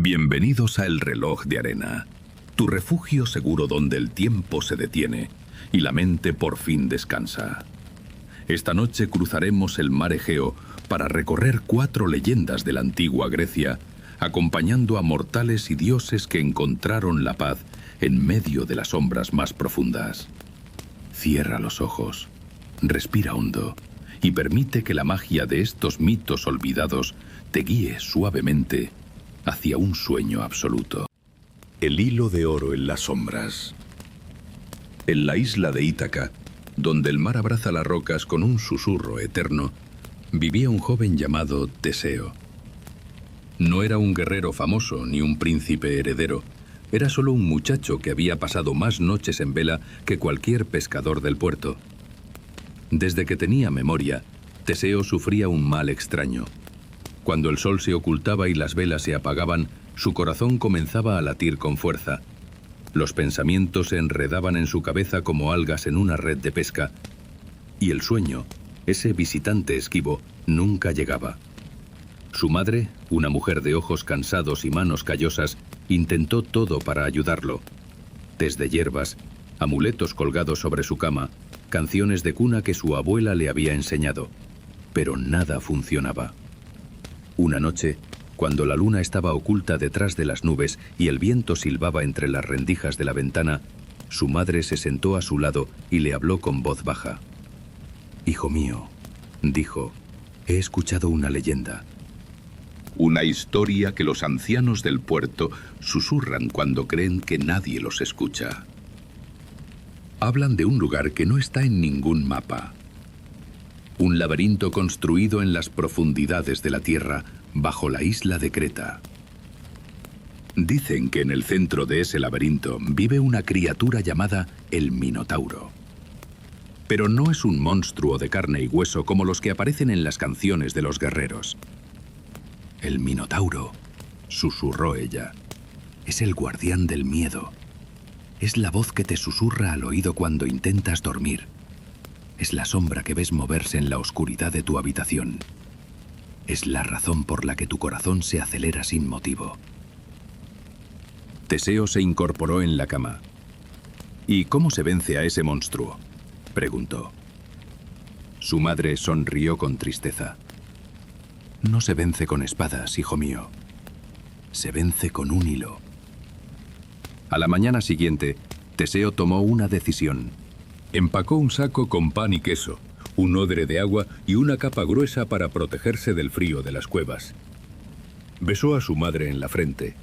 Bienvenidos a El Reloj de Arena, tu refugio seguro donde el tiempo se detiene y la mente por fin descansa. Esta noche cruzaremos el mar Egeo para recorrer 4 leyendas de la antigua Grecia, acompañando a mortales y dioses que encontraron la paz en medio de las sombras más profundas. Cierra los ojos, respira hondo y permite que la magia de estos mitos olvidados te guíe suavemente hacia un sueño absoluto. El hilo de oro en las sombras. En la isla de Ítaca, donde el mar abraza las rocas con un susurro eterno, vivía un joven llamado Teseo. No era un guerrero famoso ni un príncipe heredero, era solo un muchacho que había pasado más noches en vela que cualquier pescador del puerto. Desde que tenía memoria, Teseo sufría un mal extraño. Cuando el sol se ocultaba y las velas se apagaban, su corazón comenzaba a latir con fuerza. Los pensamientos se enredaban en su cabeza como algas en una red de pesca. Y el sueño, ese visitante esquivo, nunca llegaba. Su madre, una mujer de ojos cansados y manos callosas, intentó todo para ayudarlo. Tés de hierbas, amuletos colgados sobre su cama, canciones de cuna que su abuela le había enseñado. Pero nada funcionaba. Una noche, cuando la luna estaba oculta detrás de las nubes y el viento silbaba entre las rendijas de la ventana, su madre se sentó a su lado y le habló con voz baja. «Hijo mío», dijo, «he escuchado una leyenda». Una historia que los ancianos del puerto susurran cuando creen que nadie los escucha. Hablan de un lugar que no está en ningún mapa. Un laberinto construido en las profundidades de la tierra, bajo la isla de Creta. Dicen que en el centro de ese laberinto vive una criatura llamada el Minotauro. Pero no es un monstruo de carne y hueso como los que aparecen en las canciones de los guerreros. El Minotauro, susurró ella, es el guardián del miedo. Es la voz que te susurra al oído cuando intentas dormir. Es la sombra que ves moverse en la oscuridad de tu habitación. Es la razón por la que tu corazón se acelera sin motivo. Teseo se incorporó en la cama. ¿Y cómo se vence a ese monstruo?, preguntó. Su madre sonrió con tristeza. No se vence con espadas, hijo mío. Se vence con un hilo. A la mañana siguiente, Teseo tomó una decisión. Empacó un saco con pan y queso, un odre de agua y una capa gruesa para protegerse del frío de las cuevas. Besó a su madre en la frente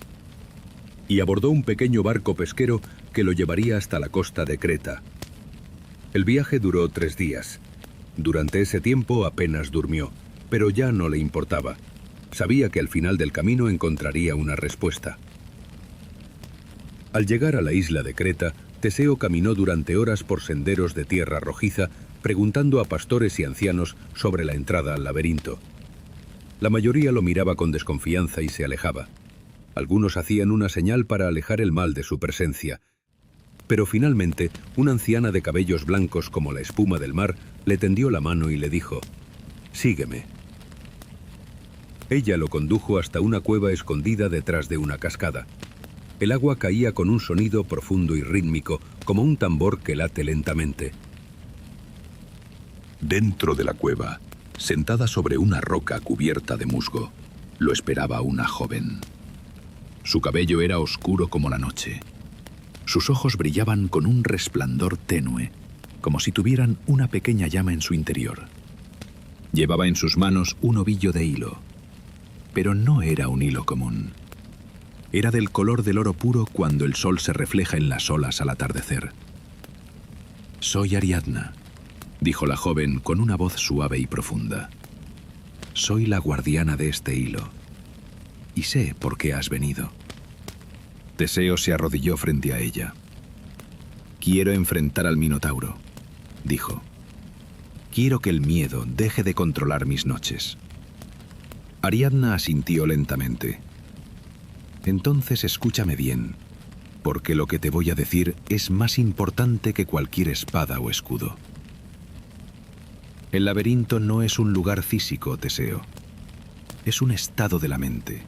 y abordó un pequeño barco pesquero que lo llevaría hasta la costa de Creta. El viaje duró 3 días. Durante ese tiempo apenas durmió, pero ya no le importaba. Sabía que al final del camino encontraría una respuesta. Al llegar a la isla de Creta, Teseo caminó durante horas por senderos de tierra rojiza, preguntando a pastores y ancianos sobre la entrada al laberinto. La mayoría lo miraba con desconfianza y se alejaba. Algunos hacían una señal para alejar el mal de su presencia. Pero finalmente, una anciana de cabellos blancos como la espuma del mar le tendió la mano y le dijo: «Sígueme». Ella lo condujo hasta una cueva escondida detrás de una cascada. El agua caía con un sonido profundo y rítmico, como un tambor que late lentamente. Dentro de la cueva, sentada sobre una roca cubierta de musgo, lo esperaba una joven. Su cabello era oscuro como la noche. Sus ojos brillaban con un resplandor tenue, como si tuvieran una pequeña llama en su interior. Llevaba en sus manos un ovillo de hilo, pero no era un hilo común. Era del color del oro puro cuando el sol se refleja en las olas al atardecer. «Soy Ariadna», dijo la joven con una voz suave y profunda. «Soy la guardiana de este hilo, y sé por qué has venido». Teseo se arrodilló frente a ella. «Quiero enfrentar al Minotauro», dijo. «Quiero que el miedo deje de controlar mis noches». Ariadna asintió lentamente. «Entonces escúchame bien, porque lo que te voy a decir es más importante que cualquier espada o escudo. El laberinto no es un lugar físico, Teseo. Es un estado de la mente.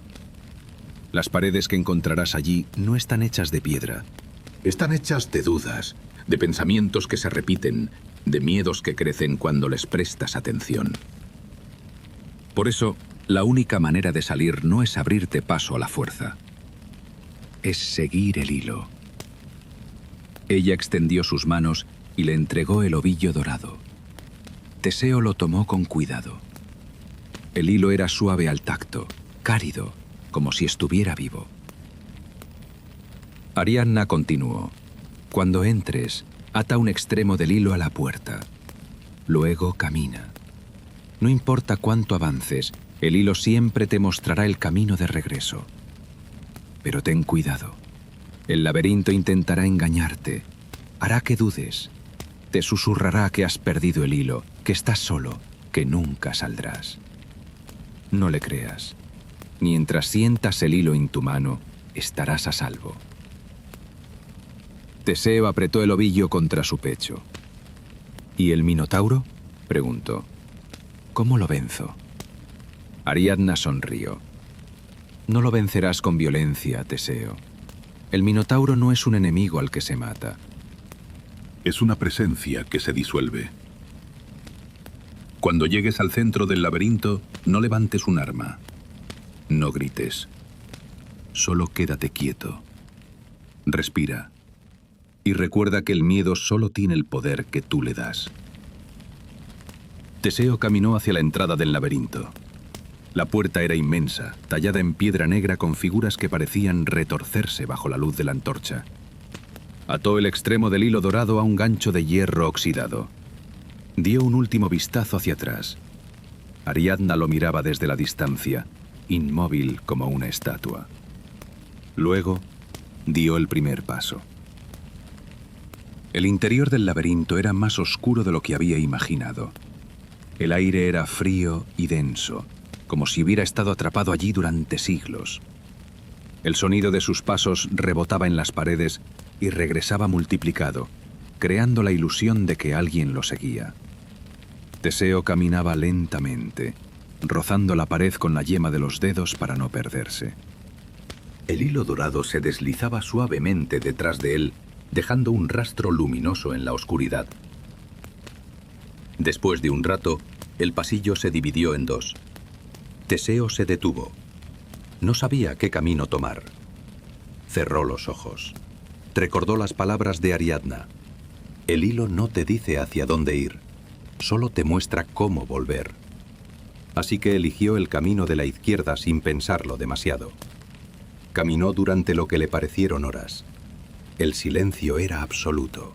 Las paredes que encontrarás allí no están hechas de piedra. Están hechas de dudas, de pensamientos que se repiten, de miedos que crecen cuando les prestas atención. Por eso, la única manera de salir no es abrirte paso a la fuerza. Es seguir el hilo. Ella extendió sus manos y le entregó el ovillo dorado. Teseo lo tomó con cuidado. El hilo era suave al tacto, cálido, como si estuviera vivo. Ariadna continuó. Cuando entres, ata un extremo del hilo a la puerta. Luego camina. No importa cuánto avances, el hilo siempre te mostrará el camino de regreso. Pero ten cuidado. El laberinto intentará engañarte. Hará que dudes. Te susurrará que has perdido el hilo, que estás solo, que nunca saldrás. No le creas. Mientras sientas el hilo en tu mano, estarás a salvo. Teseo apretó el ovillo contra su pecho. ¿Y el Minotauro?, preguntó. ¿Cómo lo venzo? Ariadna sonrió. No lo vencerás con violencia, Teseo. El Minotauro no es un enemigo al que se mata. Es una presencia que se disuelve. Cuando llegues al centro del laberinto, no levantes un arma. No grites. Solo quédate quieto. Respira. Y recuerda que el miedo solo tiene el poder que tú le das. Teseo caminó hacia la entrada del laberinto. La puerta era inmensa, tallada en piedra negra con figuras que parecían retorcerse bajo la luz de la antorcha. Ató el extremo del hilo dorado a un gancho de hierro oxidado. Dio un último vistazo hacia atrás. Ariadna lo miraba desde la distancia, inmóvil como una estatua. Luego, dio el primer paso. El interior del laberinto era más oscuro de lo que había imaginado. El aire era frío y denso, como si hubiera estado atrapado allí durante siglos. El sonido de sus pasos rebotaba en las paredes y regresaba multiplicado, creando la ilusión de que alguien lo seguía. Teseo caminaba lentamente, rozando la pared con la yema de los dedos para no perderse. El hilo dorado se deslizaba suavemente detrás de él, dejando un rastro luminoso en la oscuridad. Después de un rato, el pasillo se dividió en dos. Teseo se detuvo. No sabía qué camino tomar. Cerró los ojos. Recordó las palabras de Ariadna. El hilo no te dice hacia dónde ir, solo te muestra cómo volver. Así que eligió el camino de la izquierda sin pensarlo demasiado. Caminó durante lo que le parecieron horas. El silencio era absoluto.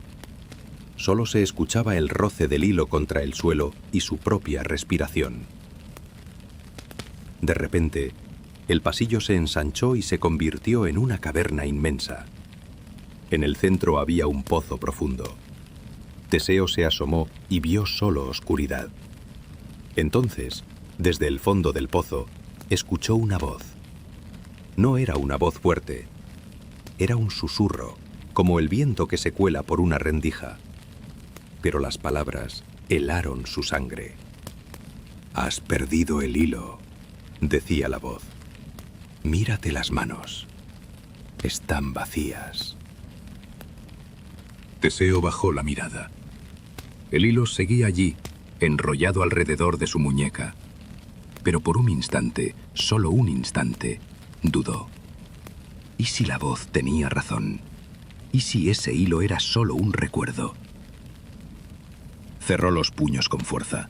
Solo se escuchaba el roce del hilo contra el suelo y su propia respiración. De repente, el pasillo se ensanchó y se convirtió en una caverna inmensa. En el centro había un pozo profundo. Teseo se asomó y vio solo oscuridad. Entonces, desde el fondo del pozo, escuchó una voz. No era una voz fuerte. Era un susurro, como el viento que se cuela por una rendija. Pero las palabras helaron su sangre. «Has perdido el hilo», decía la voz. «Mírate las manos. Están vacías». Teseo bajó la mirada. El hilo seguía allí, enrollado alrededor de su muñeca. Pero por un instante, solo un instante, dudó. ¿Y si la voz tenía razón? ¿Y si ese hilo era solo un recuerdo? Cerró los puños con fuerza.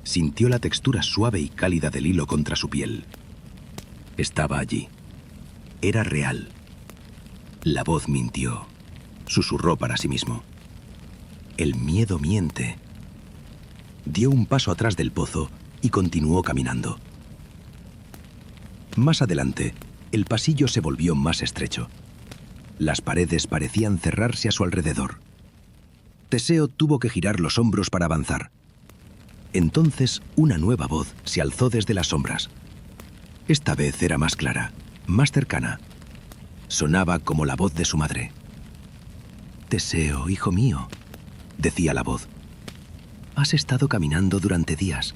Sintió la textura suave y cálida del hilo contra su piel. Estaba allí. Era real. La voz mintió. Susurró para sí mismo. El miedo miente. Dio un paso atrás del pozo y continuó caminando. Más adelante, el pasillo se volvió más estrecho. Las paredes parecían cerrarse a su alrededor. Teseo tuvo que girar los hombros para avanzar. Entonces, una nueva voz se alzó desde las sombras. Esta vez era más clara, más cercana. Sonaba como la voz de su madre. «Teseo, hijo mío», decía la voz. «Has estado caminando durante días.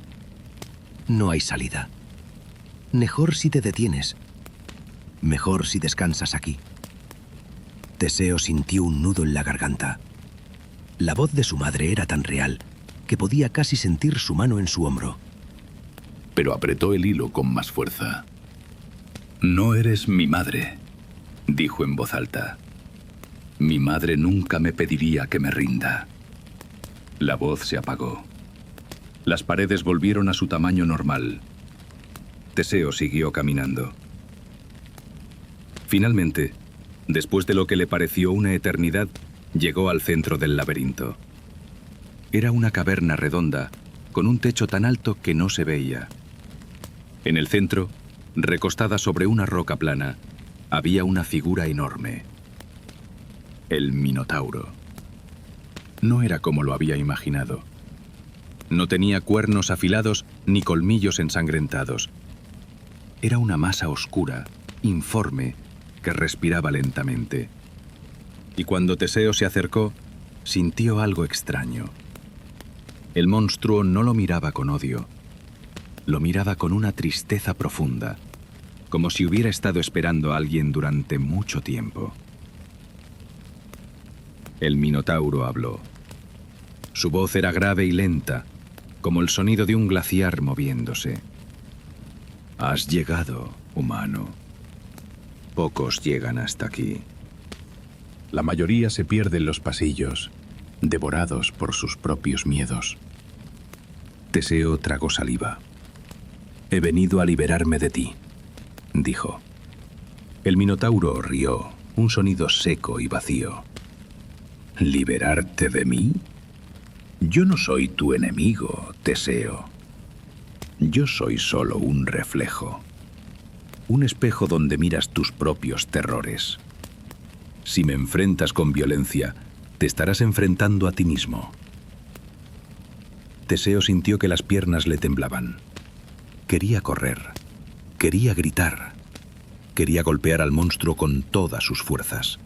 No hay salida. Mejor si te detienes. Mejor si descansas aquí. Teseo sintió un nudo en la garganta. La voz de su madre era tan real que podía casi sentir su mano en su hombro. Pero apretó el hilo con más fuerza. «No eres mi madre», dijo en voz alta. «Mi madre nunca me pediría que me rinda». La voz se apagó. Las paredes volvieron a su tamaño normal. Teseo siguió caminando. Finalmente, después de lo que le pareció una eternidad, llegó al centro del laberinto. Era una caverna redonda, con un techo tan alto que no se veía. En el centro, recostada sobre una roca plana, había una figura enorme. El Minotauro. No era como lo había imaginado. No tenía cuernos afilados ni colmillos ensangrentados. Era una masa oscura, informe, que respiraba lentamente. Y cuando Teseo se acercó, sintió algo extraño. El monstruo no lo miraba con odio. Lo miraba con una tristeza profunda, como si hubiera estado esperando a alguien durante mucho tiempo. El Minotauro habló. Su voz era grave y lenta, como el sonido de un glaciar moviéndose. «Has llegado, humano. Pocos llegan hasta aquí. La mayoría se pierde en los pasillos, devorados por sus propios miedos». Teseo tragó saliva. «He venido a liberarme de ti», dijo. El Minotauro rió, un sonido seco y vacío. «¿Liberarte de mí? Yo no soy tu enemigo, Teseo. Yo soy solo un reflejo. Un espejo donde miras tus propios terrores. Si me enfrentas con violencia, te estarás enfrentando a ti mismo». Teseo sintió que las piernas le temblaban. Quería correr, quería gritar, quería golpear al monstruo con todas sus fuerzas.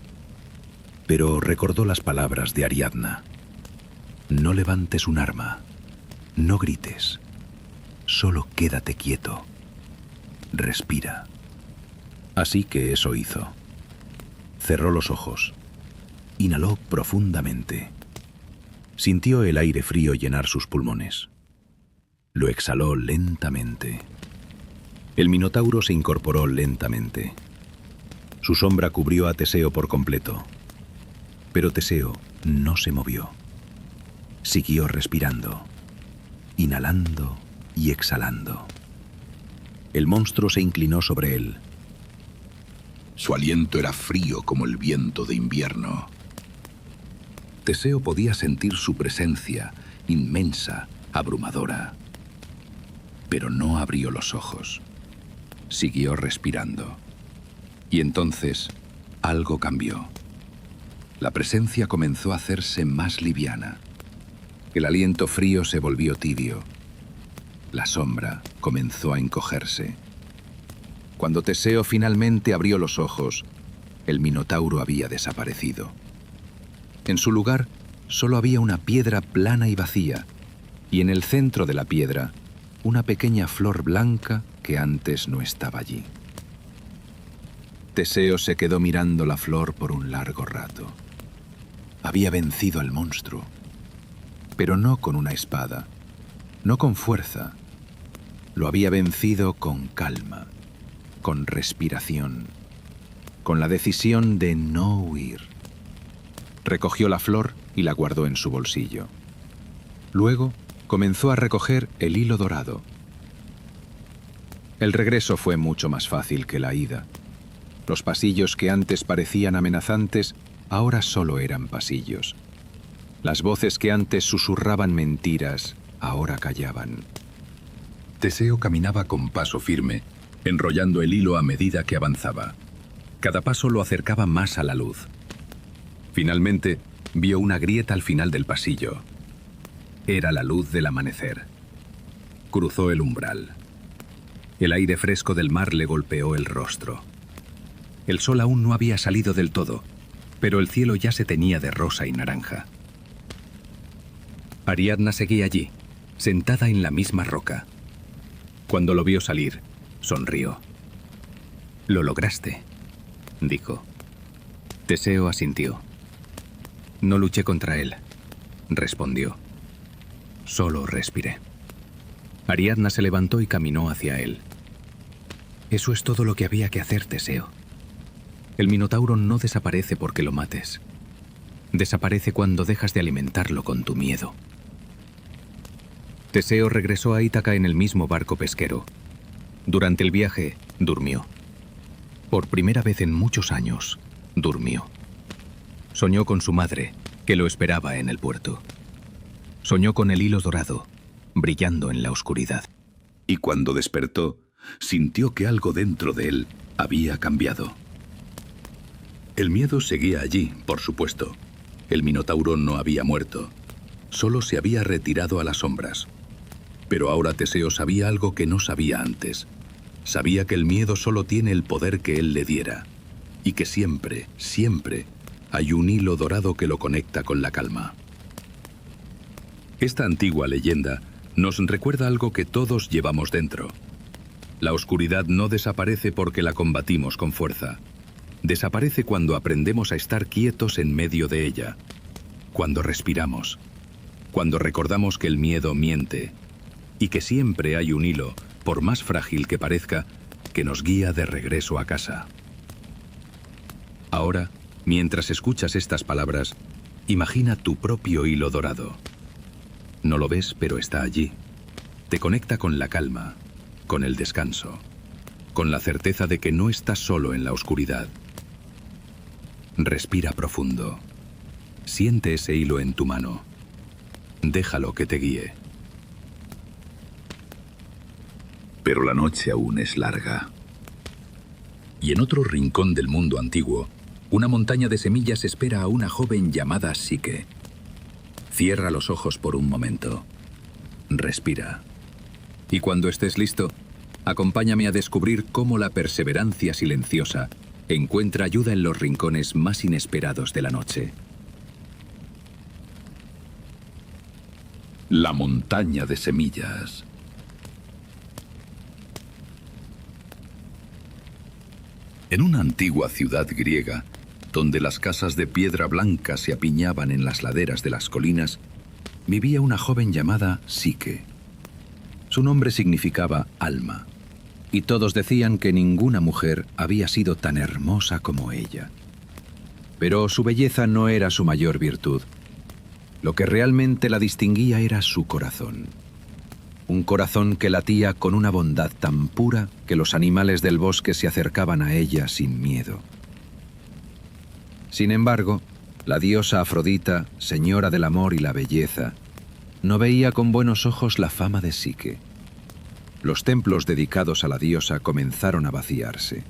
Pero recordó las palabras de Ariadna. No levantes un arma, no grites, solo quédate quieto. Respira. Así que eso hizo. Cerró los ojos, inhaló profundamente. Sintió el aire frío llenar sus pulmones. Lo exhaló lentamente. El Minotauro se incorporó lentamente. Su sombra cubrió a Teseo por completo. Pero Teseo no se movió. Siguió respirando, inhalando y exhalando. El monstruo se inclinó sobre él. Su aliento era frío como el viento de invierno. Teseo podía sentir su presencia, inmensa, abrumadora. Pero no abrió los ojos. Siguió respirando. Y entonces, algo cambió. La presencia comenzó a hacerse más liviana. El aliento frío se volvió tibio. La sombra comenzó a encogerse. Cuando Teseo finalmente abrió los ojos, el Minotauro había desaparecido. En su lugar, solo había una piedra plana y vacía, y en el centro de la piedra, una pequeña flor blanca que antes no estaba allí. Teseo se quedó mirando la flor por un largo rato. Había vencido al monstruo, pero no con una espada, no con fuerza. Lo había vencido con calma, con respiración, con la decisión de no huir. Recogió la flor y la guardó en su bolsillo. Luego comenzó a recoger el hilo dorado. El regreso fue mucho más fácil que la ida. Los pasillos que antes parecían amenazantes, ahora solo eran pasillos. Las voces que antes susurraban mentiras, ahora callaban. Teseo caminaba con paso firme, enrollando el hilo a medida que avanzaba. Cada paso lo acercaba más a la luz. Finalmente, vio una grieta al final del pasillo. Era la luz del amanecer. Cruzó el umbral. El aire fresco del mar le golpeó el rostro. El sol aún no había salido del todo, pero el cielo ya se teñía de rosa y naranja. Ariadna seguía allí, sentada en la misma roca. Cuando lo vio salir, sonrió. Lo lograste, dijo. Teseo asintió. No luché contra él, respondió. Solo respiré. Ariadna se levantó y caminó hacia él. Eso es todo lo que había que hacer, Teseo. El Minotauro no desaparece porque lo mates. Desaparece cuando dejas de alimentarlo con tu miedo. Teseo regresó a Ítaca en el mismo barco pesquero. Durante el viaje, durmió. Por primera vez en muchos años, durmió. Soñó con su madre, que lo esperaba en el puerto. Soñó con el hilo dorado, brillando en la oscuridad. Y cuando despertó, sintió que algo dentro de él había cambiado. El miedo seguía allí, por supuesto. El Minotauro no había muerto. Solo se había retirado a las sombras. Pero ahora Teseo sabía algo que no sabía antes. Sabía que el miedo solo tiene el poder que él le diera. Y que siempre, siempre, hay un hilo dorado que lo conecta con la calma. Esta antigua leyenda nos recuerda algo que todos llevamos dentro. La oscuridad no desaparece porque la combatimos con fuerza. Desaparece cuando aprendemos a estar quietos en medio de ella. Cuando respiramos. Cuando recordamos que el miedo miente. Y que siempre hay un hilo, por más frágil que parezca, que nos guía de regreso a casa. Ahora, mientras escuchas estas palabras, imagina tu propio hilo dorado. No lo ves, pero está allí. Te conecta con la calma, con el descanso, con la certeza de que no estás solo en la oscuridad. Respira profundo. Siente ese hilo en tu mano. Déjalo que te guíe. Pero la noche aún es larga. Y en otro rincón del mundo antiguo, una montaña de semillas espera a una joven llamada Psique. Cierra los ojos por un momento. Respira. Y cuando estés listo, acompáñame a descubrir cómo la perseverancia silenciosa encuentra ayuda en los rincones más inesperados de la noche. La montaña de semillas. En una antigua ciudad griega, donde las casas de piedra blanca se apiñaban en las laderas de las colinas, vivía una joven llamada Psique. Su nombre significaba alma, y todos decían que ninguna mujer había sido tan hermosa como ella. Pero su belleza no era su mayor virtud. Lo que realmente la distinguía era su corazón. Un corazón que latía con una bondad tan pura que los animales del bosque se acercaban a ella sin miedo. Sin embargo, la diosa Afrodita, señora del amor y la belleza, no veía con buenos ojos la fama de Psique. Los templos dedicados a la diosa comenzaron a vaciarse.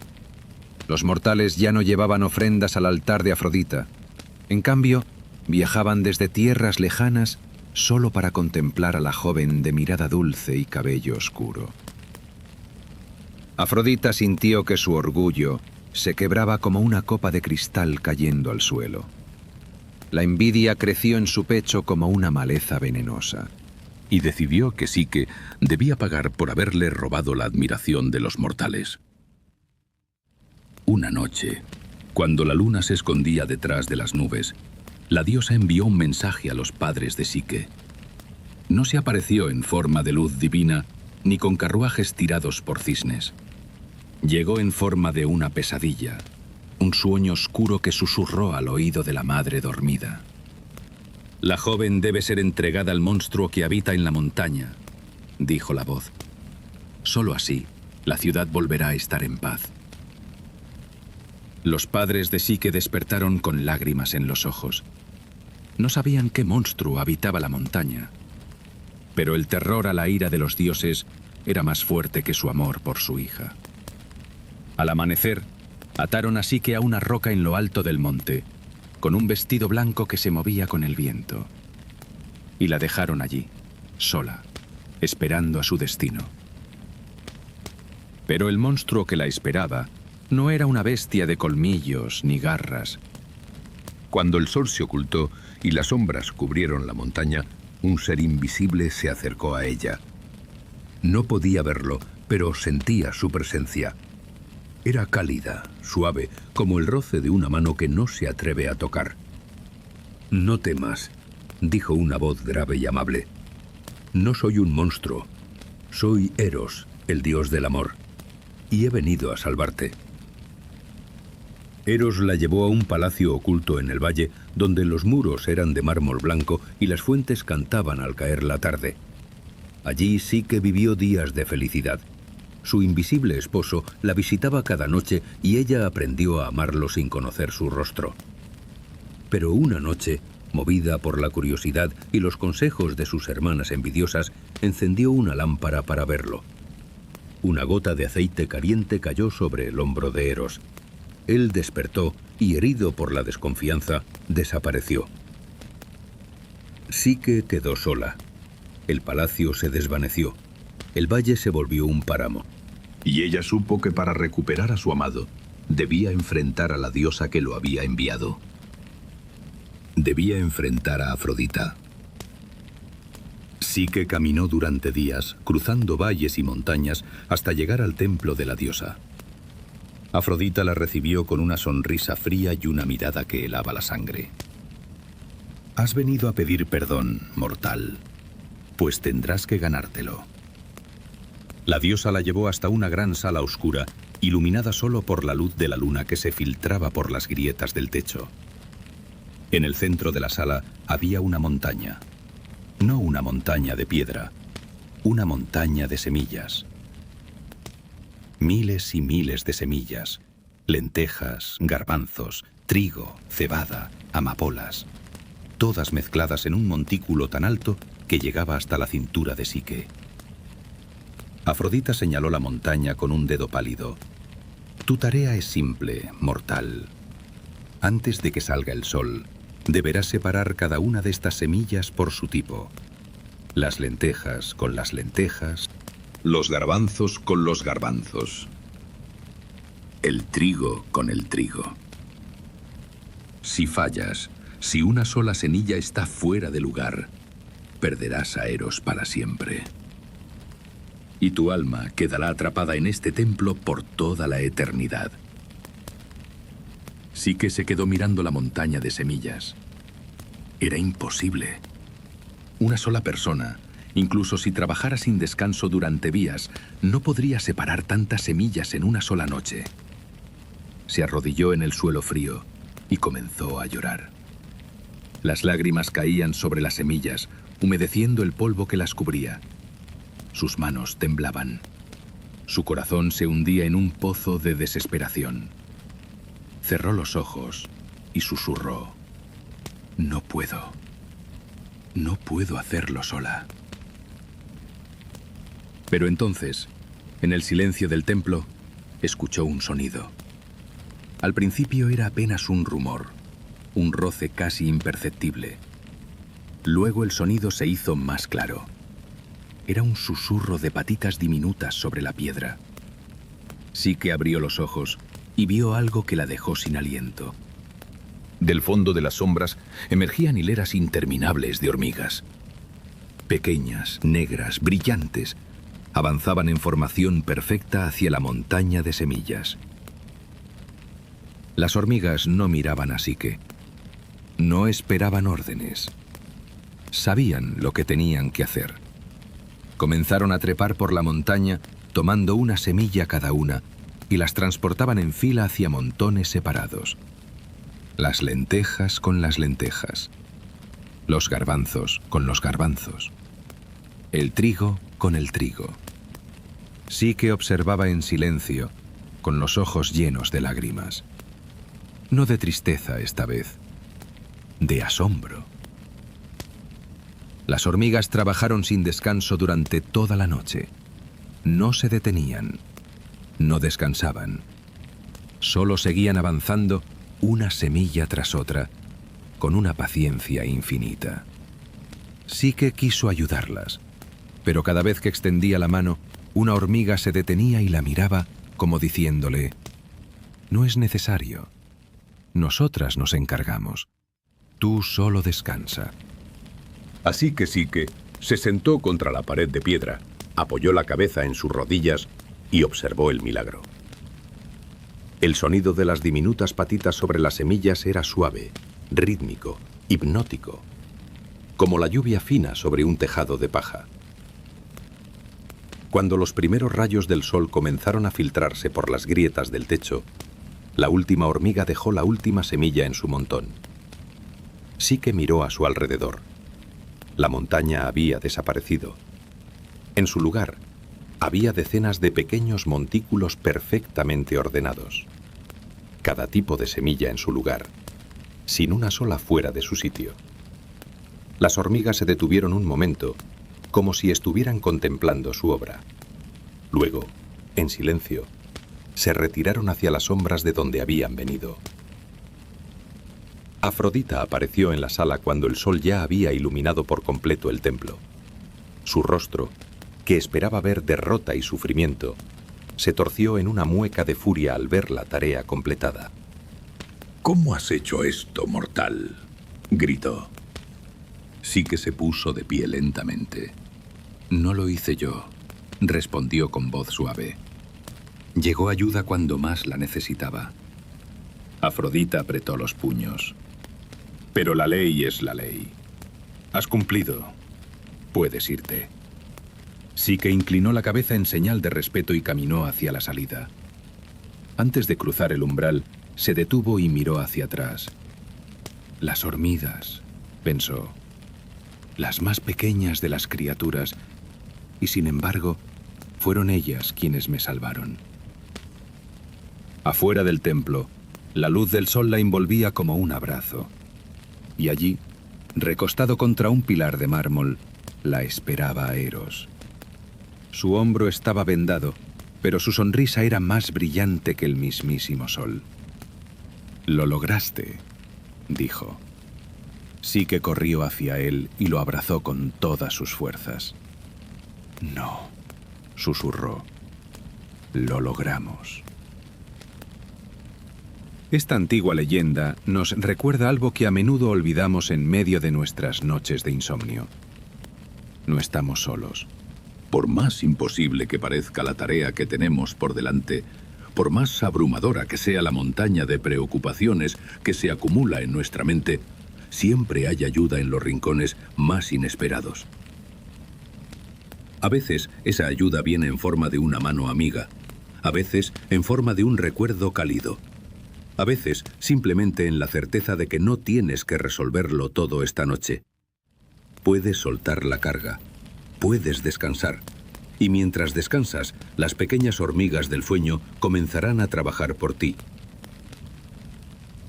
Los mortales ya no llevaban ofrendas al altar de Afrodita. En cambio, viajaban desde tierras lejanas solo para contemplar a la joven de mirada dulce y cabello oscuro. Afrodita sintió que su orgullo se quebraba como una copa de cristal cayendo al suelo. La envidia creció en su pecho como una maleza venenosa. Y decidió que Psique debía pagar por haberle robado la admiración de los mortales. Una noche, cuando la luna se escondía detrás de las nubes, la diosa envió un mensaje a los padres de Psique. No se apareció en forma de luz divina, ni con carruajes tirados por cisnes. Llegó en forma de una pesadilla, un sueño oscuro que susurró al oído de la madre dormida. La joven debe ser entregada al monstruo que habita en la montaña, dijo la voz. Solo así, la ciudad volverá a estar en paz. Los padres de Psique despertaron con lágrimas en los ojos. No sabían qué monstruo habitaba la montaña, pero el terror a la ira de los dioses era más fuerte que su amor por su hija. Al amanecer, ataron a Psique a una roca en lo alto del monte, con un vestido blanco que se movía con el viento. Y la dejaron allí, sola, esperando a su destino. Pero el monstruo que la esperaba no era una bestia de colmillos ni garras. Cuando el sol se ocultó y las sombras cubrieron la montaña, un ser invisible se acercó a ella. No podía verlo, pero sentía su presencia. Era cálida, suave, como el roce de una mano que no se atreve a tocar. «No temas», dijo una voz grave y amable. «No soy un monstruo. Soy Eros, el dios del amor, y he venido a salvarte». Eros la llevó a un palacio oculto en el valle, donde los muros eran de mármol blanco y las fuentes cantaban al caer la tarde. Allí sí que vivió días de felicidad. Su invisible esposo la visitaba cada noche y ella aprendió a amarlo sin conocer su rostro. Pero una noche, movida por la curiosidad y los consejos de sus hermanas envidiosas, encendió una lámpara para verlo. Una gota de aceite caliente cayó sobre el hombro de Eros. Él despertó y, herido por la desconfianza, desapareció. Psique quedó sola. El palacio se desvaneció. El valle se volvió un páramo. Y ella supo que para recuperar a su amado, debía enfrentar a la diosa que lo había enviado. Debía enfrentar a Afrodita. Psique caminó durante días, cruzando valles y montañas, hasta llegar al templo de la diosa. Afrodita la recibió con una sonrisa fría y una mirada que helaba la sangre. «Has venido a pedir perdón, mortal, pues tendrás que ganártelo». La diosa la llevó hasta una gran sala oscura, iluminada solo por la luz de la luna que se filtraba por las grietas del techo. En el centro de la sala había una montaña. No una montaña de piedra, una montaña de semillas. Miles y miles de semillas, lentejas, garbanzos, trigo, cebada, amapolas, todas mezcladas en un montículo tan alto que llegaba hasta la cintura de Psique. Afrodita señaló la montaña con un dedo pálido. «Tu tarea es simple, mortal. Antes de que salga el sol, deberás separar cada una de estas semillas por su tipo. Las lentejas con las lentejas, los garbanzos con los garbanzos, el trigo con el trigo. Si fallas, si una sola semilla está fuera de lugar, perderás a Eros para siempre. Y tu alma quedará atrapada en este templo por toda la eternidad». Psique se quedó mirando la montaña de semillas. Era imposible. Una sola persona, incluso si trabajara sin descanso durante días, no podría separar tantas semillas en una sola noche. Se arrodilló en el suelo frío y comenzó a llorar. Las lágrimas caían sobre las semillas, humedeciendo el polvo que las cubría. Sus manos temblaban. Su corazón se hundía en un pozo de desesperación. Cerró los ojos y susurró: «No puedo. No puedo hacerlo sola». Pero entonces, en el silencio del templo, escuchó un sonido. Al principio era apenas un rumor, un roce casi imperceptible. Luego el sonido se hizo más claro. Era un susurro de patitas diminutas sobre la piedra. Psique abrió los ojos y vio algo que la dejó sin aliento. Del fondo de las sombras emergían hileras interminables de hormigas. Pequeñas, negras, brillantes, avanzaban en formación perfecta hacia la montaña de semillas. Las hormigas no miraban a Psique. No esperaban órdenes. Sabían lo que tenían que hacer. Comenzaron a trepar por la montaña, tomando una semilla cada una, y las transportaban en fila hacia montones separados. Las lentejas con las lentejas, los garbanzos con los garbanzos, el trigo con el trigo. Psique observaba en silencio, con los ojos llenos de lágrimas. No de tristeza esta vez, de asombro. Las hormigas trabajaron sin descanso durante toda la noche. No se detenían, no descansaban. Solo seguían avanzando una semilla tras otra, con una paciencia infinita. Psique quiso ayudarlas, pero cada vez que extendía la mano, una hormiga se detenía y la miraba como diciéndole: «No es necesario. Nosotras nos encargamos. Tú solo descansa». Así que Psique se sentó contra la pared de piedra, apoyó la cabeza en sus rodillas y observó el milagro. El sonido de las diminutas patitas sobre las semillas era suave, rítmico, hipnótico, como la lluvia fina sobre un tejado de paja. Cuando los primeros rayos del sol comenzaron a filtrarse por las grietas del techo, la última hormiga dejó la última semilla en su montón. Sique miró a su alrededor. La montaña había desaparecido. En su lugar, había decenas de pequeños montículos perfectamente ordenados. Cada tipo de semilla en su lugar, sin una sola fuera de su sitio. Las hormigas se detuvieron un momento, como si estuvieran contemplando su obra. Luego, en silencio, se retiraron hacia las sombras de donde habían venido. Afrodita apareció en la sala cuando el sol ya había iluminado por completo el templo. Su rostro, que esperaba ver derrota y sufrimiento, se torció en una mueca de furia al ver la tarea completada. ¿Cómo has hecho esto, mortal?, gritó. Sique se puso de pie lentamente. No lo hice yo, respondió con voz suave. Llegó ayuda cuando más la necesitaba. Afrodita apretó los puños. Pero la ley es la ley. Has cumplido. Puedes irte. Sique inclinó la cabeza en señal de respeto y caminó hacia la salida. Antes de cruzar el umbral, se detuvo y miró hacia atrás. Las hormigas, pensó. Las más pequeñas de las criaturas, y sin embargo, fueron ellas quienes me salvaron. Afuera del templo, la luz del sol la envolvía como un abrazo. Y allí, recostado contra un pilar de mármol, la esperaba Eros. Su hombro estaba vendado, pero su sonrisa era más brillante que el mismísimo sol. «Lo lograste», dijo. Sique corrió hacia él y lo abrazó con todas sus fuerzas. «No», susurró. «Lo logramos». Esta antigua leyenda nos recuerda algo que a menudo olvidamos en medio de nuestras noches de insomnio. No estamos solos. Por más imposible que parezca la tarea que tenemos por delante, por más abrumadora que sea la montaña de preocupaciones que se acumula en nuestra mente, siempre hay ayuda en los rincones más inesperados. A veces esa ayuda viene en forma de una mano amiga, a veces en forma de un recuerdo cálido, a veces simplemente en la certeza de que no tienes que resolverlo todo esta noche. Puedes soltar la carga, puedes descansar, y mientras descansas, las pequeñas hormigas del sueño comenzarán a trabajar por ti.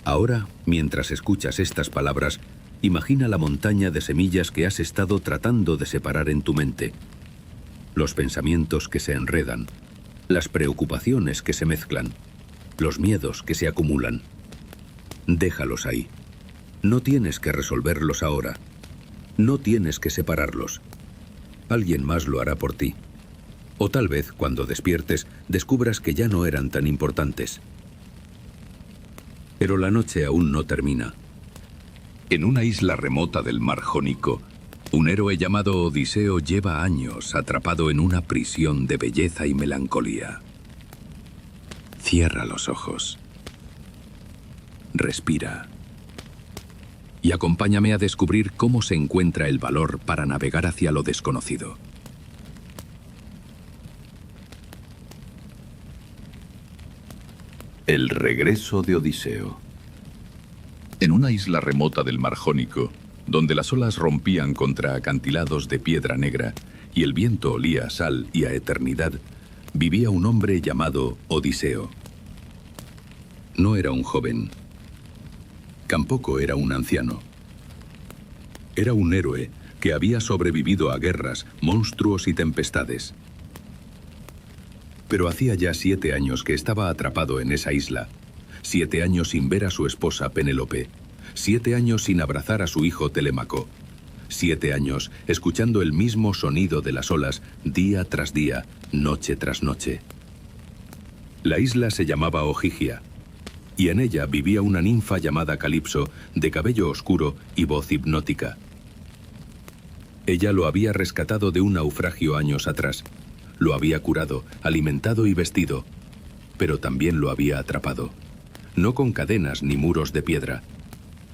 Ahora, mientras escuchas estas palabras, imagina la montaña de semillas que has estado tratando de separar en tu mente. Los pensamientos que se enredan, las preocupaciones que se mezclan, los miedos que se acumulan. Déjalos ahí. No tienes que resolverlos ahora. No tienes que separarlos. Alguien más lo hará por ti. O tal vez, cuando despiertes, descubras que ya no eran tan importantes. Pero la noche aún no termina. En una isla remota del mar Jónico, un héroe llamado Odiseo lleva años atrapado en una prisión de belleza y melancolía. Cierra los ojos. Respira. Y acompáñame a descubrir cómo se encuentra el valor para navegar hacia lo desconocido. El regreso de Odiseo. En una isla remota del mar Jónico, donde las olas rompían contra acantilados de piedra negra y el viento olía a sal y a eternidad, vivía un hombre llamado Odiseo. No era un joven. Tampoco era un anciano. Era un héroe que había sobrevivido a guerras, monstruos y tempestades. Pero hacía ya 7 años que estaba atrapado en esa isla. 7 años sin ver a su esposa Penélope. 7 años sin abrazar a su hijo Telémaco. 7 años escuchando el mismo sonido de las olas día tras día, noche tras noche. La isla se llamaba Ogygia, y en ella vivía una ninfa llamada Calipso, de cabello oscuro y voz hipnótica. Ella lo había rescatado de un naufragio años atrás. Lo había curado, alimentado y vestido. pero también lo había atrapado. No con cadenas ni muros de piedra.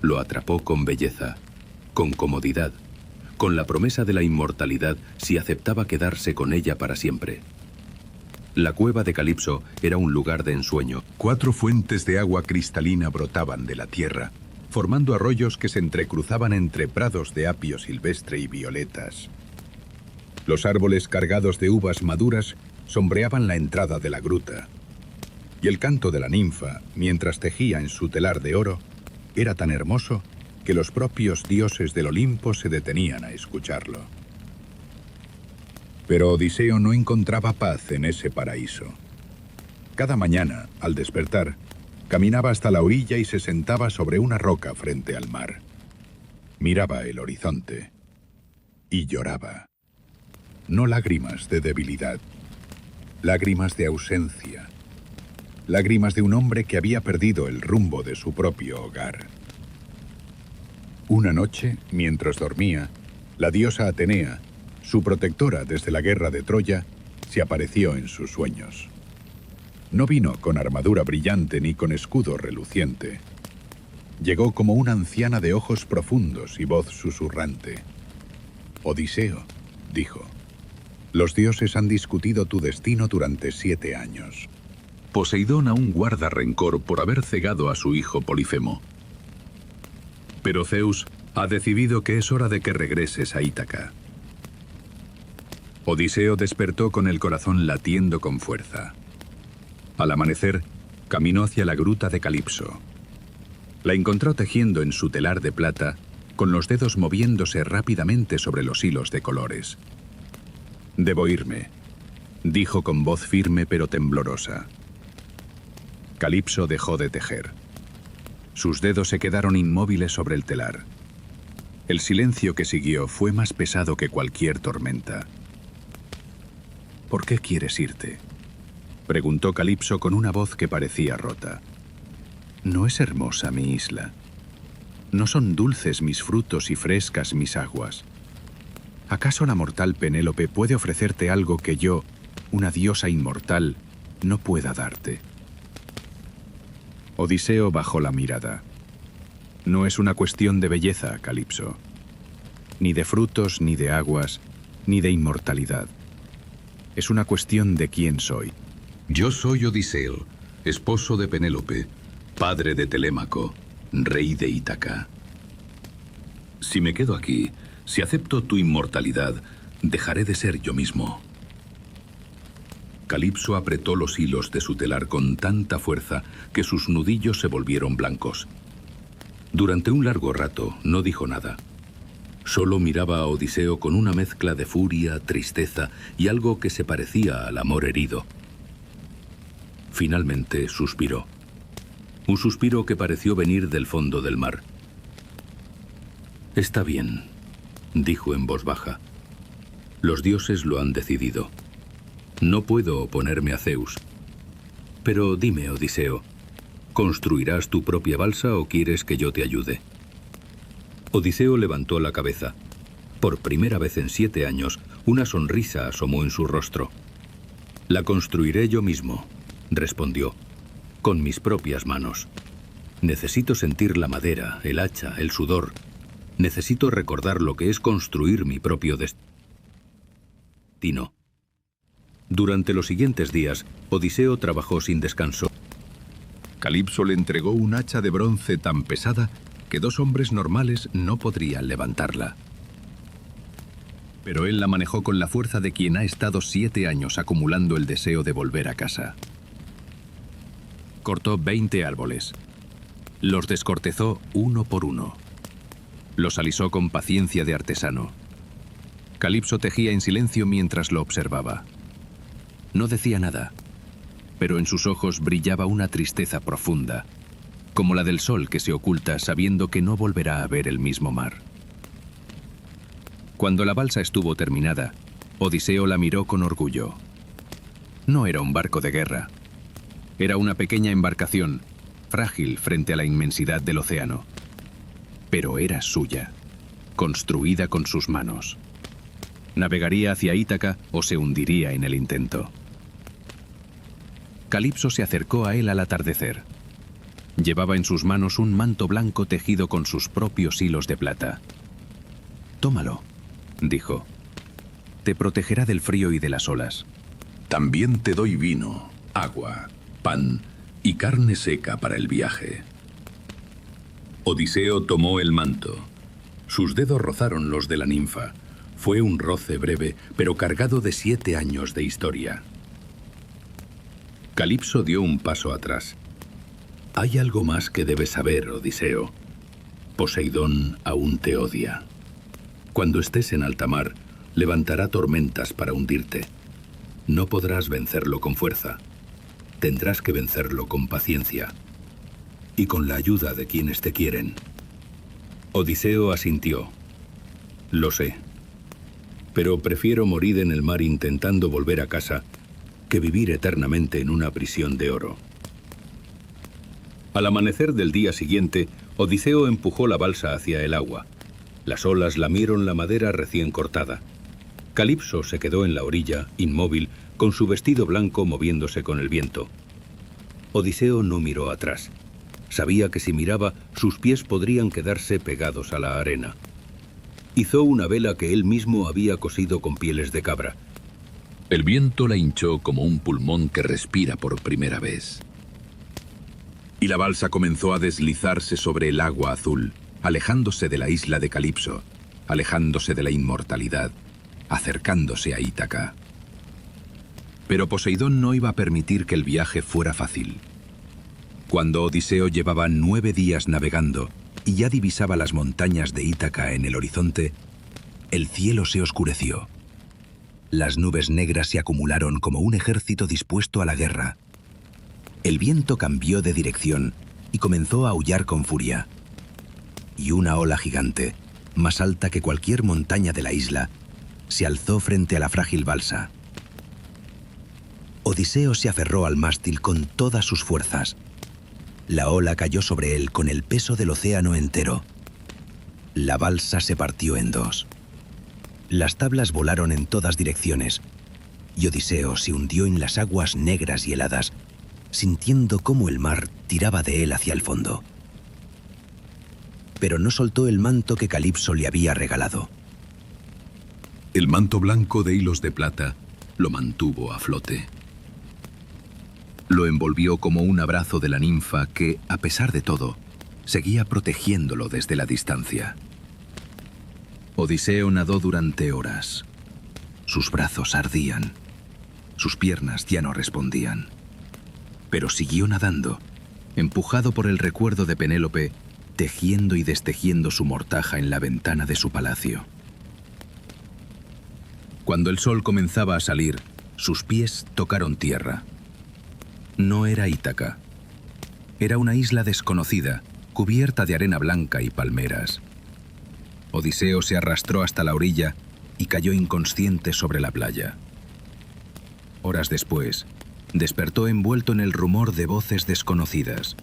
Lo atrapó con belleza, con comodidad, con la promesa de la inmortalidad si aceptaba quedarse con ella para siempre. La cueva de Calipso era un lugar de ensueño. 4 fuentes de agua cristalina brotaban de la tierra, formando arroyos que se entrecruzaban entre prados de apio silvestre y violetas. Los árboles cargados de uvas maduras sombreaban la entrada de la gruta. Y el canto de la ninfa, mientras tejía en su telar de oro, era tan hermoso que los propios dioses del Olimpo se detenían a escucharlo. Pero Odiseo no encontraba paz en ese paraíso. Cada mañana, al despertar, caminaba hasta la orilla y se sentaba sobre una roca frente al mar. Miraba el horizonte y lloraba. No lágrimas de debilidad, lágrimas de ausencia, lágrimas de un hombre que había perdido el rumbo de su propio hogar. Una noche, mientras dormía, la diosa Atenea, su protectora desde la guerra de Troya, se apareció en sus sueños. No vino con armadura brillante ni con escudo reluciente. Llegó como una anciana de ojos profundos y voz susurrante. «Odiseo», dijo, «los dioses han discutido tu destino durante 7 años». Poseidón aún guarda rencor por haber cegado a su hijo Polifemo. Pero Zeus ha decidido que es hora de que regreses a Ítaca. Odiseo despertó con el corazón latiendo con fuerza. Al amanecer, caminó hacia la gruta de Calipso. La encontró tejiendo en su telar de plata, con los dedos moviéndose rápidamente sobre los hilos de colores. «Debo irme», dijo con voz firme pero temblorosa. Calipso dejó de tejer. Sus dedos se quedaron inmóviles sobre el telar. El silencio que siguió fue más pesado que cualquier tormenta. «¿Por qué quieres irte?», preguntó Calipso con una voz que parecía rota. «¿No es hermosa mi isla? ¿No son dulces mis frutos y frescas mis aguas? ¿Acaso la mortal Penélope puede ofrecerte algo que yo, una diosa inmortal, no pueda darte?» Odiseo bajó la mirada. «No es una cuestión de belleza, Calipso. Ni de frutos, ni de aguas, ni de inmortalidad. Es una cuestión de quién soy». «Yo soy Odiseo, esposo de Penélope, padre de Telémaco, rey de Ítaca. Si me quedo aquí, si acepto tu inmortalidad, dejaré de ser yo mismo». Calipso apretó los hilos de su telar con tanta fuerza que sus nudillos se volvieron blancos. Durante un largo rato no dijo nada. Solo miraba a Odiseo con una mezcla de furia, tristeza y algo que se parecía al amor herido. Finalmente suspiró. Un suspiro que pareció venir del fondo del mar. «Está bien», dijo en voz baja. «Los dioses lo han decidido. No puedo oponerme a Zeus. Pero dime, Odiseo, ¿construirás tu propia balsa o quieres que yo te ayude?» Odiseo levantó la cabeza. Por primera vez en 7 años, una sonrisa asomó en su rostro. «La construiré yo mismo», respondió, «con mis propias manos. Necesito sentir la madera, el hacha, el sudor. Necesito recordar lo que es construir mi propio destino». Durante los siguientes días, Odiseo trabajó sin descanso. Calipso le entregó un hacha de bronce tan pesada que 2 hombres normales no podrían levantarla. Pero él la manejó con la fuerza de quien ha estado 7 años acumulando el deseo de volver a casa. Cortó 20 árboles. Los descortezó uno por uno. Los alisó con paciencia de artesano. Calipso tejía en silencio mientras lo observaba. No decía nada, pero en sus ojos brillaba una tristeza profunda, como la del sol que se oculta sabiendo que no volverá a ver el mismo mar. Cuando la balsa estuvo terminada, Odiseo la miró con orgullo. No era un barco de guerra. Era una pequeña embarcación, frágil frente a la inmensidad del océano. Pero era suya, construida con sus manos. Navegaría hacia Ítaca o se hundiría en el intento. Calipso se acercó a él al atardecer. Llevaba en sus manos un manto blanco tejido con sus propios hilos de plata. «Tómalo», dijo. «Te protegerá del frío y de las olas». También te doy vino, agua, pan y carne seca para el viaje. Odiseo tomó el manto. Sus dedos rozaron los de la ninfa. Fue un roce breve, pero cargado de 7 años de historia. Calipso dio un paso atrás. Hay algo más que debes saber, Odiseo. Poseidón aún te odia. Cuando estés en alta mar, levantará tormentas para hundirte. No podrás vencerlo con fuerza. Tendrás que vencerlo con paciencia y con la ayuda de quienes te quieren. Odiseo asintió. Lo sé, pero prefiero morir en el mar intentando volver a casa que vivir eternamente en una prisión de oro. Al amanecer del día siguiente, Odiseo empujó la balsa hacia el agua. Las olas lamieron la madera recién cortada. Calipso se quedó en la orilla, inmóvil, con su vestido blanco moviéndose con el viento. Odiseo no miró atrás. Sabía que si miraba, sus pies podrían quedarse pegados a la arena. Hizo una vela que él mismo había cosido con pieles de cabra. El viento la hinchó como un pulmón que respira por primera vez. Y la balsa comenzó a deslizarse sobre el agua azul, alejándose de la isla de Calipso, alejándose de la inmortalidad, acercándose a Ítaca. Pero Poseidón no iba a permitir que el viaje fuera fácil. Cuando Odiseo llevaba 9 días navegando y ya divisaba las montañas de Ítaca en el horizonte, el cielo se oscureció. Las nubes negras se acumularon como un ejército dispuesto a la guerra. El viento cambió de dirección y comenzó a aullar con furia. Y una ola gigante, más alta que cualquier montaña de la isla, se alzó frente a la frágil balsa. Odiseo se aferró al mástil con todas sus fuerzas. La ola cayó sobre él con el peso del océano entero. La balsa se partió en 2. Las tablas volaron en todas direcciones, y Odiseo se hundió en las aguas negras y heladas, sintiendo cómo el mar tiraba de él hacia el fondo. Pero no soltó el manto que Calipso le había regalado. El manto blanco de hilos de plata lo mantuvo a flote. Lo envolvió como un abrazo de la ninfa que, a pesar de todo, seguía protegiéndolo desde la distancia. Odiseo nadó durante horas. Sus brazos ardían. Sus piernas ya no respondían. Pero siguió nadando, empujado por el recuerdo de Penélope, tejiendo y destejiendo su mortaja en la ventana de su palacio. Cuando el sol comenzaba a salir, sus pies tocaron tierra. No era Ítaca. Era una isla desconocida, cubierta de arena blanca y palmeras. Odiseo se arrastró hasta la orilla y cayó inconsciente sobre la playa. Horas después, despertó envuelto en el rumor de voces desconocidas.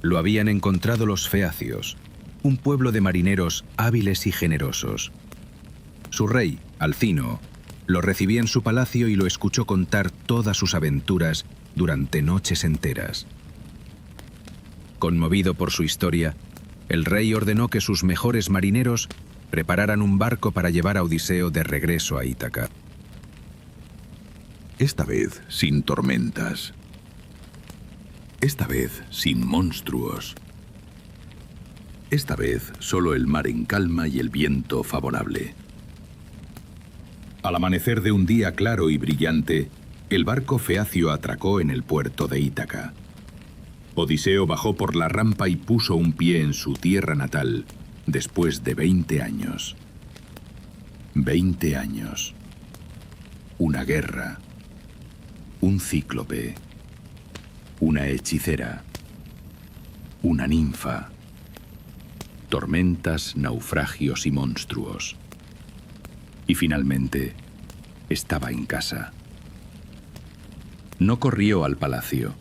Lo habían encontrado los feacios, un pueblo de marineros hábiles y generosos. Su rey, Alcino, lo recibía en su palacio y lo escuchó contar todas sus aventuras durante noches enteras. Conmovido por su historia, el rey ordenó que sus mejores marineros prepararan un barco para llevar a Odiseo de regreso a Ítaca. Esta vez sin tormentas. Esta vez sin monstruos. Esta vez solo el mar en calma y el viento favorable. Al amanecer de un día claro y brillante, el barco feacio atracó en el puerto de Ítaca. Odiseo bajó por la rampa y puso un pie en su tierra natal, después de 20 años. 20 años. Una guerra. Un cíclope. Una hechicera. Una ninfa. Tormentas, naufragios y monstruos. Y finalmente, estaba en casa. No corrió al palacio.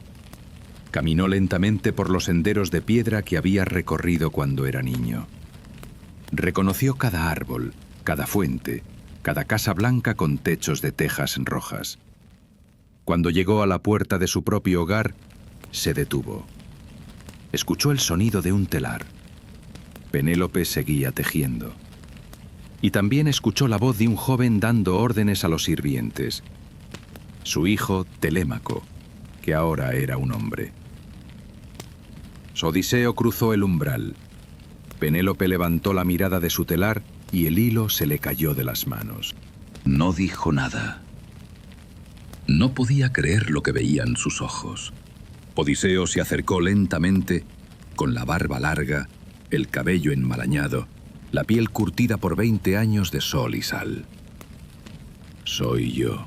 Caminó lentamente por los senderos de piedra que había recorrido cuando era niño. Reconoció cada árbol, cada fuente, cada casa blanca con techos de tejas rojas. Cuando llegó a la puerta de su propio hogar, se detuvo. Escuchó el sonido de un telar. Penélope seguía tejiendo. Y también escuchó la voz de un joven dando órdenes a los sirvientes. Su hijo Telémaco, que ahora era un hombre. Odiseo cruzó el umbral. Penélope levantó la mirada de su telar y el hilo se le cayó de las manos. No dijo nada. No podía creer lo que veían sus ojos. Odiseo se acercó lentamente, con la barba larga, el cabello enmarañado, la piel curtida por 20 años de sol y sal. «Soy yo»,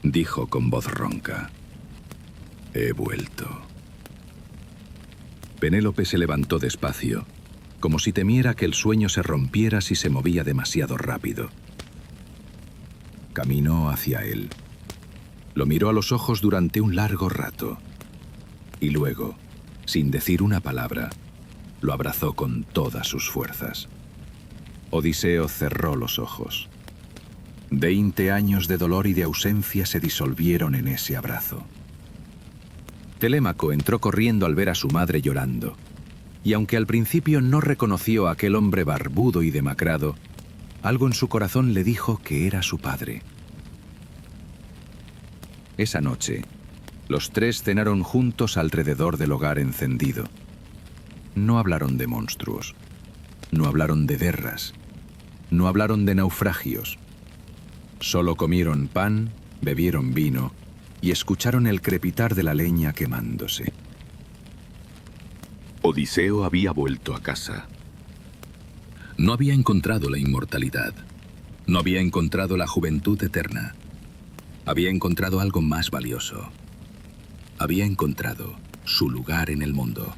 dijo con voz ronca. «He vuelto». Penélope se levantó despacio, como si temiera que el sueño se rompiera si se movía demasiado rápido. Caminó hacia él. Lo miró a los ojos durante un largo rato. Y luego, sin decir una palabra, lo abrazó con todas sus fuerzas. Odiseo cerró los ojos. 20 años de dolor y de ausencia se disolvieron en ese abrazo. Telémaco entró corriendo al ver a su madre llorando, y aunque al principio no reconoció a aquel hombre barbudo y demacrado, algo en su corazón le dijo que era su padre. Esa noche, los tres cenaron juntos alrededor del hogar encendido. No hablaron de monstruos, no hablaron de guerras, no hablaron de naufragios. Solo comieron pan, bebieron vino y escucharon el crepitar de la leña quemándose. Odiseo había vuelto a casa. No había encontrado la inmortalidad. No había encontrado la juventud eterna. Había encontrado algo más valioso. Había encontrado su lugar en el mundo.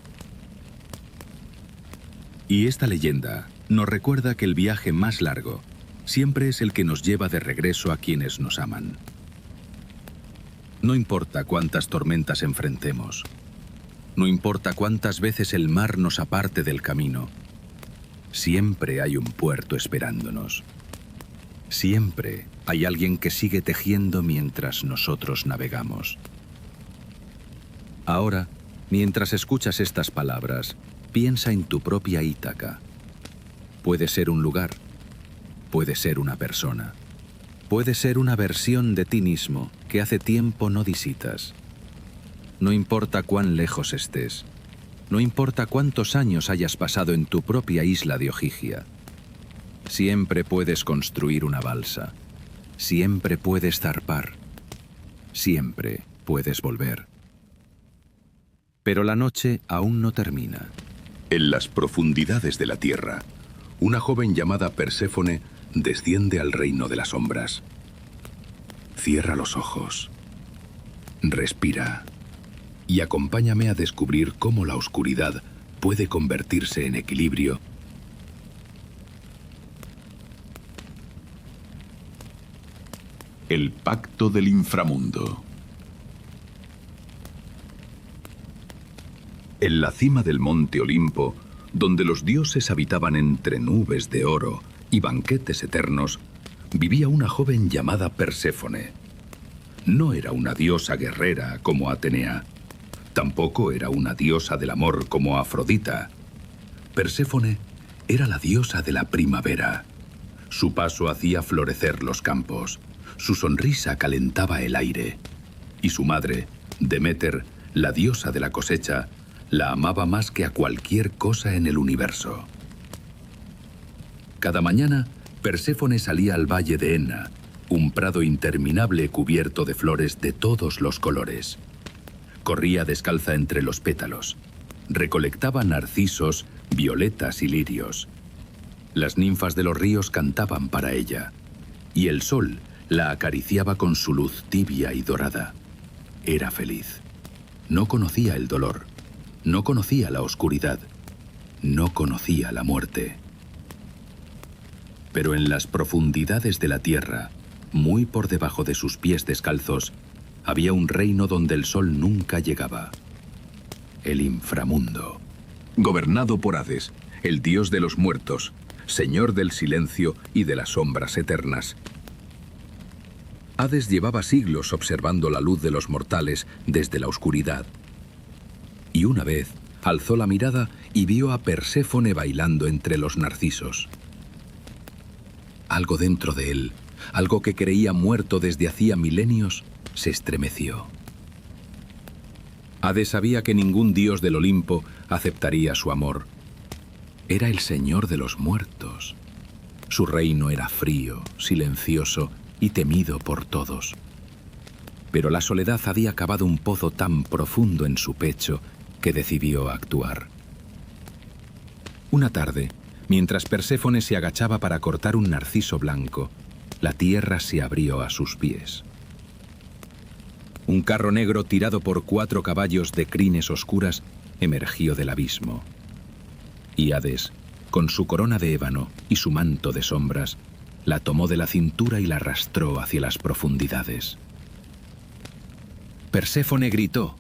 Y esta leyenda nos recuerda que el viaje más largo siempre es el que nos lleva de regreso a quienes nos aman. No importa cuántas tormentas enfrentemos, no importa cuántas veces el mar nos aparte del camino, siempre hay un puerto esperándonos. Siempre hay alguien que sigue tejiendo mientras nosotros navegamos. Ahora, mientras escuchas estas palabras, piensa en tu propia Ítaca. Puede ser un lugar, puede ser una persona, puede ser una versión de ti mismo que hace tiempo no visitas. No importa cuán lejos estés, no importa cuántos años hayas pasado en tu propia isla de Ogygia. Siempre puedes construir una balsa, siempre puedes zarpar, siempre puedes volver. Pero la noche aún no termina. En las profundidades de la tierra, una joven llamada Perséfone desciende al reino de las sombras. Cierra los ojos, respira y acompáñame a descubrir cómo la oscuridad puede convertirse en equilibrio. El pacto del inframundo. En la cima del monte Olimpo, donde los dioses habitaban entre nubes de oro y banquetes eternos, vivía una joven llamada Perséfone. No era una diosa guerrera como Atenea. Tampoco era una diosa del amor como Afrodita. Perséfone era la diosa de la primavera. Su paso hacía florecer los campos. Su sonrisa calentaba el aire. Y su madre, Deméter, la diosa de la cosecha, la amaba más que a cualquier cosa en el universo. Cada mañana, Perséfone salía al valle de Enna, un prado interminable cubierto de flores de todos los colores. Corría descalza entre los pétalos. Recolectaba narcisos, violetas y lirios. Las ninfas de los ríos cantaban para ella, y el sol la acariciaba con su luz tibia y dorada. Era feliz. No conocía el dolor. No conocía la oscuridad. No conocía la muerte. Pero en las profundidades de la tierra, muy por debajo de sus pies descalzos, había un reino donde el sol nunca llegaba. El inframundo. Gobernado por Hades, el dios de los muertos, señor del silencio y de las sombras eternas. Hades llevaba siglos observando la luz de los mortales desde la oscuridad. Y una vez alzó la mirada y vio a Perséfone bailando entre los narcisos. Algo dentro de él, algo que creía muerto desde hacía milenios, se estremeció. Hades sabía que ningún dios del Olimpo aceptaría su amor. Era el señor de los muertos. Su reino era frío, silencioso y temido por todos. Pero la soledad había cavado un pozo tan profundo en su pecho que decidió actuar. Una tarde, mientras Perséfone se agachaba para cortar un narciso blanco, la tierra se abrió a sus pies. Un carro negro tirado por 4 caballos de crines oscuras emergió del abismo. Y Hades, con su corona de ébano y su manto de sombras, la tomó de la cintura y la arrastró hacia las profundidades. Perséfone gritó,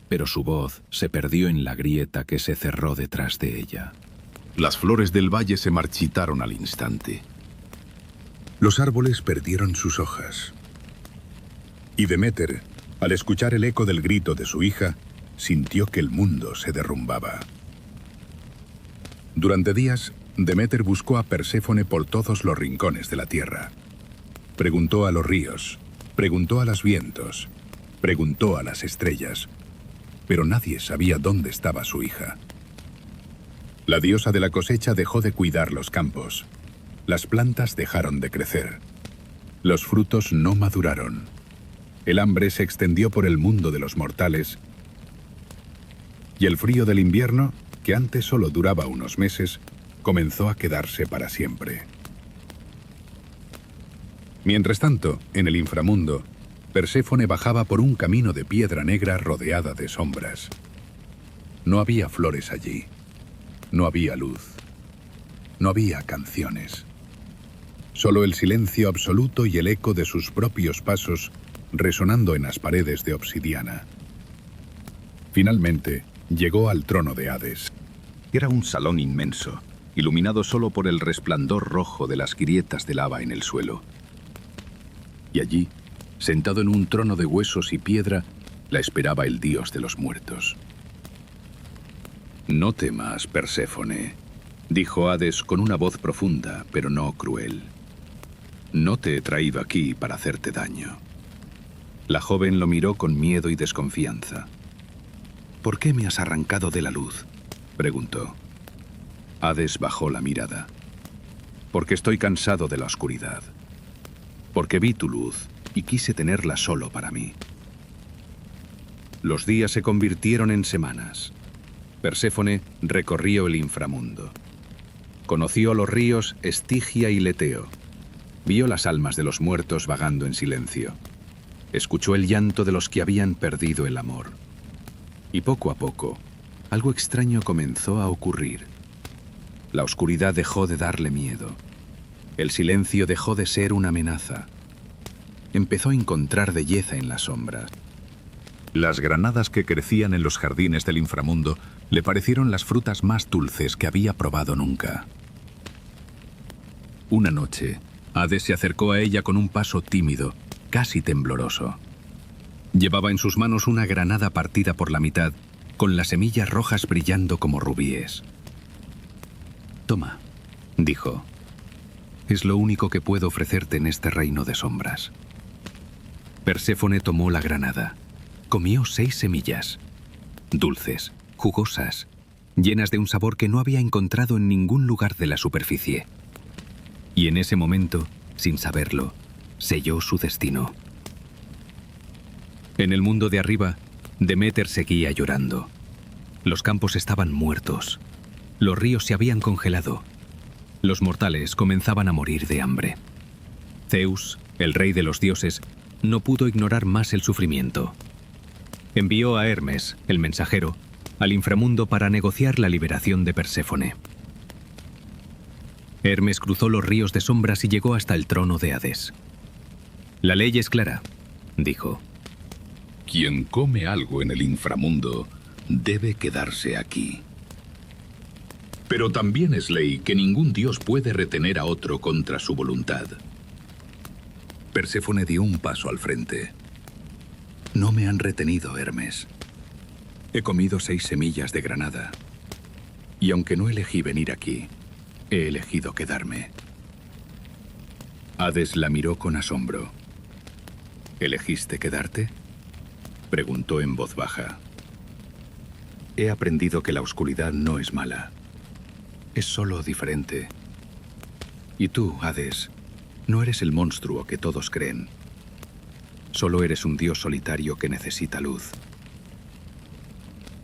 pero su voz se perdió en la grieta que se cerró detrás de ella. Las flores del valle se marchitaron al instante. Los árboles perdieron sus hojas. Y Deméter, al escuchar el eco del grito de su hija, sintió que el mundo se derrumbaba. Durante días, Deméter buscó a Perséfone por todos los rincones de la tierra. Preguntó a los ríos, preguntó a los vientos, preguntó a las estrellas, pero nadie sabía dónde estaba su hija. La diosa de la cosecha dejó de cuidar los campos. Las plantas dejaron de crecer. Los frutos no maduraron. El hambre se extendió por el mundo de los mortales. Y el frío del invierno, que antes solo duraba unos meses, comenzó a quedarse para siempre. Mientras tanto, en el inframundo, Perséfone bajaba por un camino de piedra negra rodeada de sombras. No había flores allí. No había luz. No había canciones. Solo el silencio absoluto y el eco de sus propios pasos resonando en las paredes de obsidiana. Finalmente, llegó al trono de Hades. Era un salón inmenso, iluminado solo por el resplandor rojo de las grietas de lava en el suelo. Y allí, sentado en un trono de huesos y piedra, la esperaba el dios de los muertos. «No temas, Perséfone», dijo Hades con una voz profunda, pero no cruel. «No te he traído aquí para hacerte daño». La joven lo miró con miedo y desconfianza. «¿Por qué me has arrancado de la luz?», preguntó. Hades bajó la mirada. «Porque estoy cansado de la oscuridad. Porque vi tu luz y quise tenerla solo para mí». Los días se convirtieron en semanas. Perséfone recorrió el inframundo. Conoció los ríos Estigia y Leteo. Vio las almas de los muertos vagando en silencio. Escuchó el llanto de los que habían perdido el amor. Y poco a poco, algo extraño comenzó a ocurrir. La oscuridad dejó de darle miedo. El silencio dejó de ser una amenaza. Empezó a encontrar belleza en las sombras. Las granadas que crecían en los jardines del inframundo le parecieron las frutas más dulces que había probado nunca. Una noche, Hades se acercó a ella con un paso tímido, casi tembloroso. Llevaba en sus manos una granada partida por la mitad, con las semillas rojas brillando como rubíes. «Toma», dijo. «Es lo único que puedo ofrecerte en este reino de sombras». Perséfone tomó la granada. Comió 6 semillas, dulces, jugosas, llenas de un sabor que no había encontrado en ningún lugar de la superficie. Y en ese momento, sin saberlo, selló su destino. En el mundo de arriba, Deméter seguía llorando. Los campos estaban muertos. Los ríos se habían congelado. Los mortales comenzaban a morir de hambre. Zeus, el rey de los dioses, no pudo ignorar más el sufrimiento. Envió a Hermes, el mensajero, al inframundo para negociar la liberación de Perséfone. Hermes cruzó los ríos de sombras y llegó hasta el trono de Hades. «La ley es clara», dijo. «Quien come algo en el inframundo debe quedarse aquí. Pero también es ley que ningún dios puede retener a otro contra su voluntad. Perséfone dio un paso al frente. No me han retenido, Hermes. He comido 6 semillas de granada. Y aunque no elegí venir aquí, he elegido quedarme. Hades la miró con asombro. ¿Elegiste quedarte?, preguntó en voz baja. He aprendido que la oscuridad no es mala. Es solo diferente. Y tú, Hades, no eres el monstruo que todos creen. Solo eres un dios solitario que necesita luz.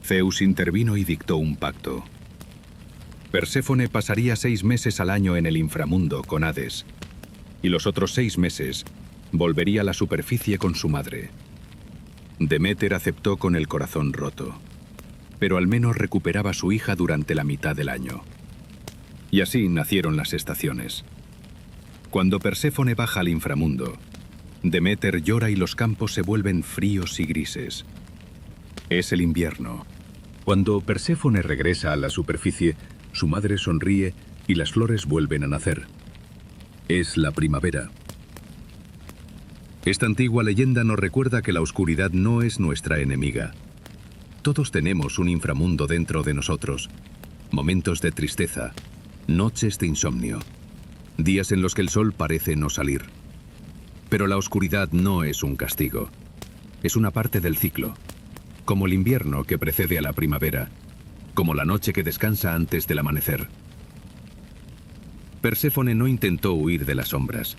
Zeus intervino y dictó un pacto. Perséfone pasaría 6 meses al año en el inframundo con Hades, y los otros 6 meses volvería a la superficie con su madre. Deméter aceptó con el corazón roto, pero al menos recuperaba a su hija durante la mitad del año. Y así nacieron las estaciones. Cuando Perséfone baja al inframundo, Deméter llora y los campos se vuelven fríos y grises. Es el invierno. Cuando Perséfone regresa a la superficie, su madre sonríe y las flores vuelven a nacer. Es la primavera. Esta antigua leyenda nos recuerda que la oscuridad no es nuestra enemiga. Todos tenemos un inframundo dentro de nosotros, momentos de tristeza, noches de insomnio, días en los que el sol parece no salir. Pero la oscuridad no es un castigo, es una parte del ciclo, como el invierno que precede a la primavera, como la noche que descansa antes del amanecer. Perséfone no intentó huir de las sombras,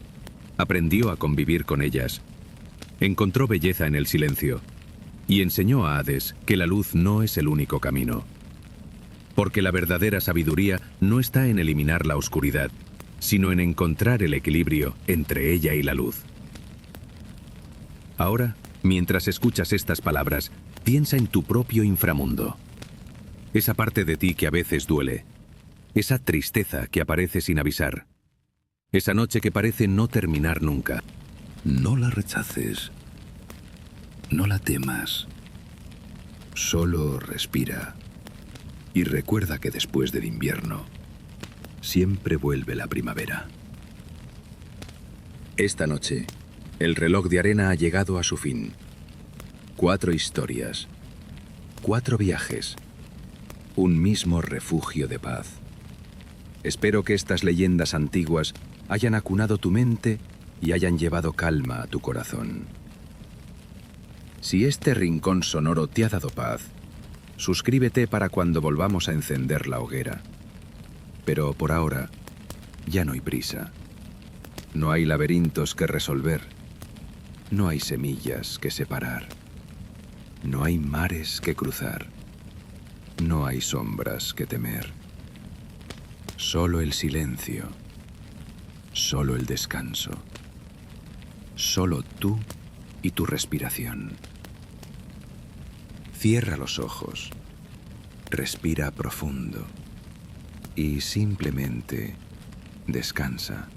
aprendió a convivir con ellas, encontró belleza en el silencio y enseñó a Hades que la luz no es el único camino. Porque la verdadera sabiduría no está en eliminar la oscuridad, sino en encontrar el equilibrio entre ella y la luz. Ahora, mientras escuchas estas palabras, piensa en tu propio inframundo. Esa parte de ti que a veces duele, esa tristeza que aparece sin avisar, esa noche que parece no terminar nunca. No la rechaces, no la temas, solo respira y recuerda que después del invierno siempre vuelve la primavera. Esta noche, el reloj de arena ha llegado a su fin. 4 historias, 4 viajes, un mismo refugio de paz. Espero que estas leyendas antiguas hayan acunado tu mente y hayan llevado calma a tu corazón. Si este rincón sonoro te ha dado paz, suscríbete para cuando volvamos a encender la hoguera. Pero por ahora, ya no hay prisa. No hay laberintos que resolver. No hay semillas que separar. No hay mares que cruzar. No hay sombras que temer. Solo el silencio. Solo el descanso. Solo tú y tu respiración. Cierra los ojos. Respira profundo. Y simplemente descansa.